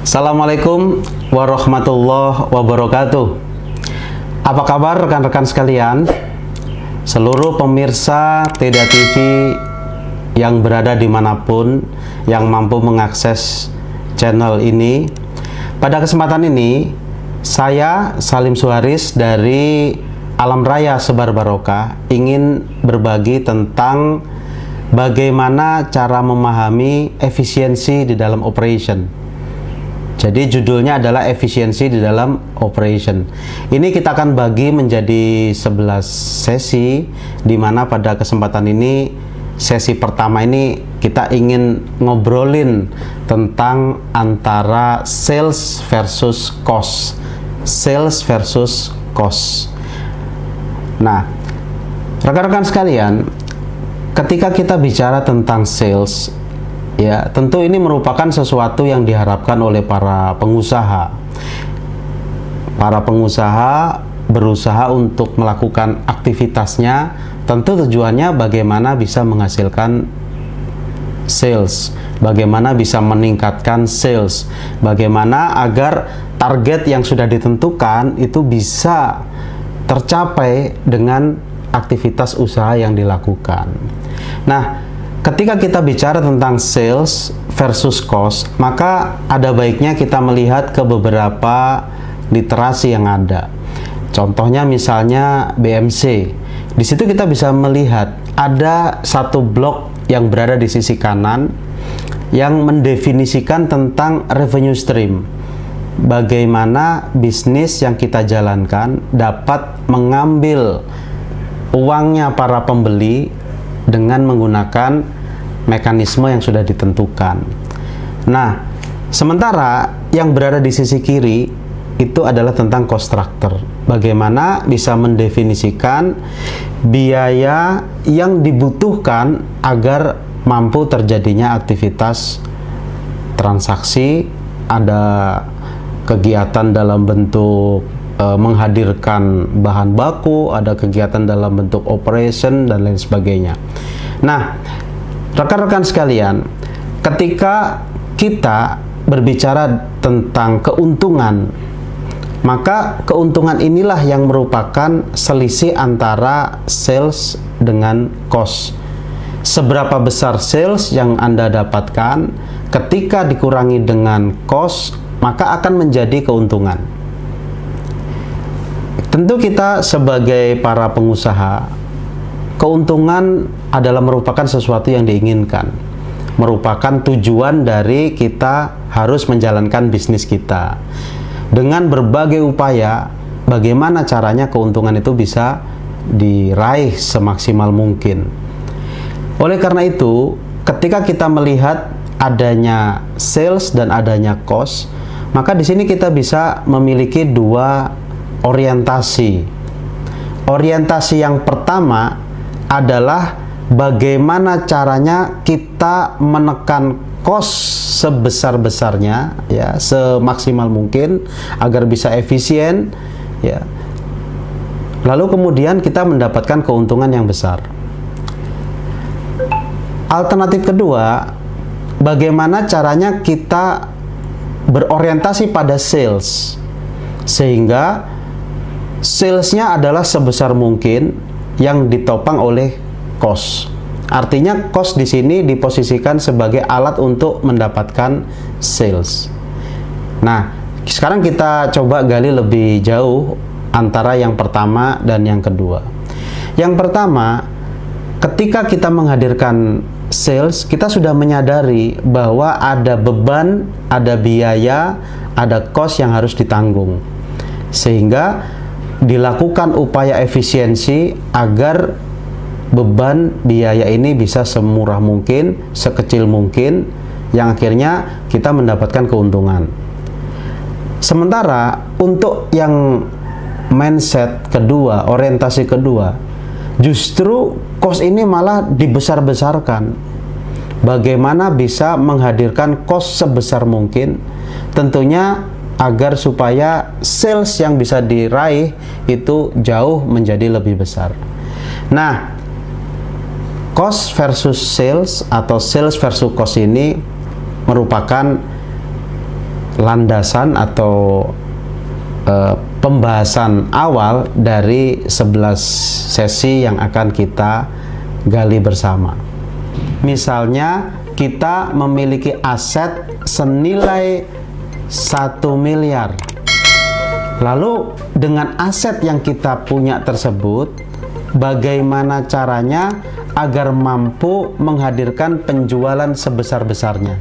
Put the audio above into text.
Assalamualaikum warahmatullahi wabarakatuh. Apa kabar rekan-rekan sekalian? Seluruh pemirsa Teda TV yang berada dimanapun yang mampu mengakses channel ini. Pada kesempatan ini, saya Salim Suharis dari Alam Raya Sebar Barokah ingin berbagi tentang bagaimana cara memahami efisiensi di dalam operation. Jadi judulnya adalah efisiensi di dalam operation. Ini kita akan bagi menjadi 11 sesi, di mana pada kesempatan ini, sesi pertama ini kita ingin ngobrolin tentang antara sales versus cost. Sales versus cost. Nah, rekan-rekan sekalian, ketika kita bicara tentang sales, ya, tentu ini merupakan sesuatu yang diharapkan oleh para pengusaha. Para pengusaha berusaha untuk melakukan aktivitasnya, tentu tujuannya bagaimana bisa menghasilkan sales, bagaimana bisa meningkatkan sales, bagaimana agar target yang sudah ditentukan itu bisa tercapai dengan aktivitas usaha yang dilakukan. Nah, ketika kita bicara tentang sales versus cost, maka ada baiknya kita melihat ke beberapa literasi yang ada. Contohnya misalnya BMC. Di situ kita bisa melihat ada satu blok yang berada di sisi kanan yang mendefinisikan tentang revenue stream. Bagaimana bisnis yang kita jalankan dapat mengambil uangnya para pembeli dengan menggunakan mekanisme yang sudah ditentukan. Nah, sementara yang berada di sisi kiri itu adalah tentang cost structure. Bagaimana bisa mendefinisikan biaya yang dibutuhkan agar mampu terjadinya aktivitas transaksi, ada kegiatan dalam bentuk menghadirkan bahan baku, ada kegiatan dalam bentuk operation dan lain sebagainya. Nah, rekan-rekan sekalian, ketika kita berbicara tentang keuntungan, maka keuntungan inilah yang merupakan selisih antara sales dengan cost. Seberapa besar sales yang Anda dapatkan ketika dikurangi dengan cost, maka akan menjadi keuntungan. Tentu kita sebagai para pengusaha, keuntungan adalah merupakan sesuatu yang diinginkan, merupakan tujuan dari kita harus menjalankan bisnis kita. Dengan berbagai upaya, bagaimana caranya keuntungan itu bisa diraih semaksimal mungkin. Oleh karena itu, ketika kita melihat adanya sales dan adanya cost, maka di sini kita bisa memiliki dua orientasi. Orientasi yang pertama adalah bagaimana caranya kita menekan cost sebesar-besarnya, ya, semaksimal mungkin agar bisa efisien, ya. Lalu kemudian kita mendapatkan keuntungan yang besar. Alternatif kedua, bagaimana caranya kita berorientasi pada sales sehingga salesnya adalah sebesar mungkin yang ditopang oleh cost. Artinya cost di sini diposisikan sebagai alat untuk mendapatkan sales. Nah, sekarang kita coba gali lebih jauh antara yang pertama dan yang kedua. Yang pertama, ketika kita menghadirkan sales, kita sudah menyadari bahwa ada beban, ada biaya, ada cost yang harus ditanggung. Sehingga dilakukan upaya efisiensi agar beban biaya ini bisa semurah mungkin, sekecil mungkin, yang akhirnya kita mendapatkan keuntungan. Sementara untuk yang mindset kedua, orientasi kedua, justru cost ini malah dibesar-besarkan. Bagaimana bisa menghadirkan cost sebesar mungkin, tentunya agar supaya sales yang bisa diraih itu jauh menjadi lebih besar. Nah, cost versus sales atau sales versus cost ini merupakan landasan atau pembahasan awal dari 11 sesi yang akan kita gali bersama. Misalnya kita memiliki aset senilai 1 miliar. Lalu dengan aset yang kita punya tersebut, bagaimana caranya agar mampu menghadirkan penjualan sebesar-besarnya?